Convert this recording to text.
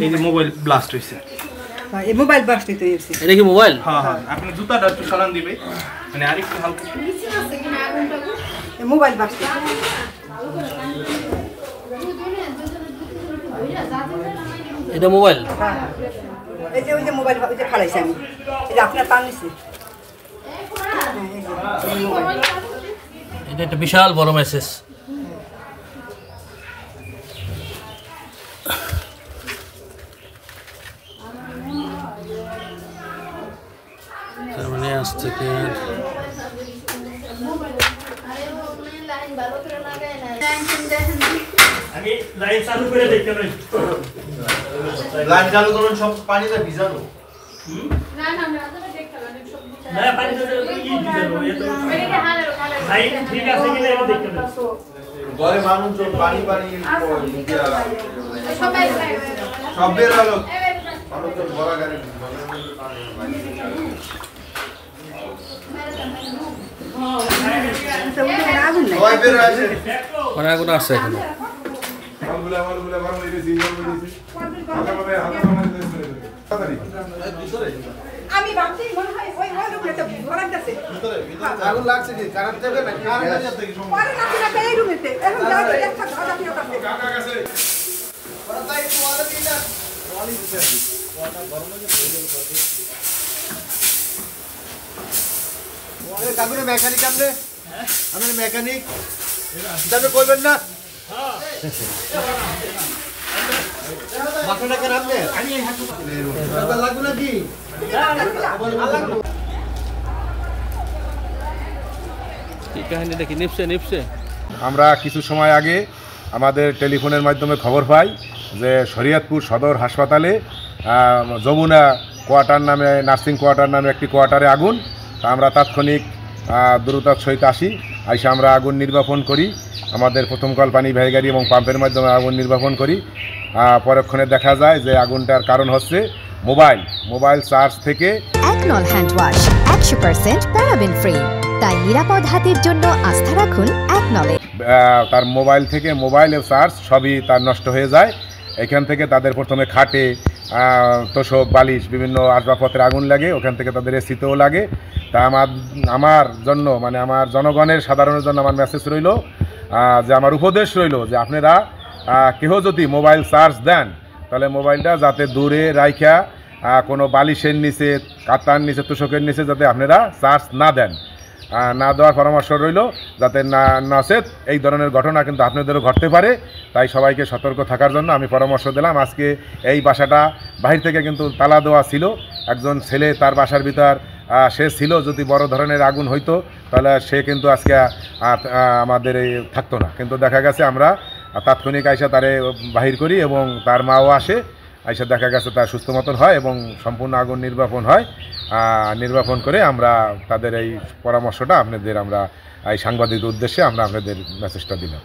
এই যে mobile blast হইছে। হ্যাঁ এই মোবাইল ব্লাস্ট হইছে। এটা কি মোবাইল? হ্যাঁ হ্যাঁ আপনি জুতাটা একটু সরান দিবে মানে আরেকটু হালকা এই মোবাইল ব্লাস্ট এটা মোবাইল? হ্যাঁ এই যে ওই যে মোবাইল ওই যে ফালাইছি আমি এই যে আপনার পান নিছি এটা একটা বিশাল বড় মেসেজ। তার মানে আজ থেকে আমি লাইন চালু করে দেখতে পাই। লাইন চালু করুন সব পানিতে ভিজানো। না না না আমি দেখতে পারি সব ভিজা। না পানিতে কি ভিজানো এটা লাইন ঠিক আছে কিনা এটা দেখতে পাই। ঘরে মানুষ পানি পানি সবাই সব বের হলো মানুষ তো বড় গাড়ি সবাই বের আছে অনেক আগুন আছে এখানে। আমি ভাবছি মনে হয় ওই রুমে তো ভরা গেছে আগুন লাগছে কি কারণ থেকে না কারণ থেকে পরে না এই রুমেতে এখন যাও একটা ঘর আপনি কাছে কাকা কাছে ওরা তাই তোয়ালে দিনা তোয়ালে দিতে আছে ওটা গরম হয়ে গেছে ওরে কাকুরে মেকানিক আমলে হ্যাঁ আমি মেকানিক যাবে কইবেন না হ্যাঁ মাথাটা কেন আপনি আমি এই হাত লাগবে না কি কি কাহিনী দেখি নিপসে আমরা কিছু সময় আগে আমাদের টেলিফোনের মাধ্যমে খবর পাই যে শরীয়তপুর সদর হাসপাতালে যমুনা কোয়ার্টার নামে নার্সিং কোয়ার্টার নামে একটি কোয়ার্টারে আগুন। তা আমরা তাৎক্ষণিক দ্রুততার সহিত আইসা আমরা আগুন নির্বাপন করি। আমাদের প্রথম কল পানি ভ্যান গাড়ি এবং পাম্পের মাধ্যমে আগুন নির্বাপন করি। পরক্ষণে দেখা যায় যে আগুনটার কারণ হচ্ছে মোবাইল চার্জ থেকে। একনল হ্যান্ড ওয়াশ 100% প্যারাবেন ফ্রি, তাই নিরাপদ হাতের জন্য আস্থা রাখুন একনলে। তার মোবাইল থেকে মোবাইলের চার্জ সবই তার নষ্ট হয়ে যায়। এখান থেকে তাদের প্রথমে খাটে তোষক বালিশ বিভিন্ন আসবাবপত্রে আগুন লাগে, ওখান থেকে তাদের এসিতেও লাগে। তা আমার জন্য মানে আমার জনগণের সাধারণের জন্য আমার মেসেজ রইল যে আমার উপদেশ রইল যে আপনারা কেহ যদি মোবাইল চার্জ দেন তাহলে মোবাইলটা যাতে দূরে রাইখা কোনো বালিশের নিচে কাতার নিচে তোষকের নিচে যাতে আপনারা চার্জ না দেন, না দেওয়ার পরামর্শ রইল যাতে নচেত এই ধরনের ঘটনা কিন্তু আপনাদেরও ঘটতে পারে। তাই সবাইকে সতর্ক থাকার জন্য আমি পরামর্শ দিলাম। আজকে এই বাসাটা বাহির থেকে কিন্তু তালা দেওয়া ছিল, একজন ছেলে তার বাসার ভিতর সে ছিল, যদি বড় ধরনের আগুন হইতো তাহলে সে কিন্তু আজকে আমাদের এই থাকতো না। কিন্তু দেখা গেছে আমরা তাৎক্ষণিক আইসা তারে বাহির করি এবং তার মাও আসে, আইসা দেখা গেছে তার সুস্থ মতন হয় এবং সম্পূর্ণ আগুন নির্বাপন হয়। নির্বাপন করে আমরা তাদের এই পরামর্শটা আপনাদের আমরা এই সাংবাদিক উদ্দেশ্যে আমরা আপনাদের মেসেজটা দিলাম।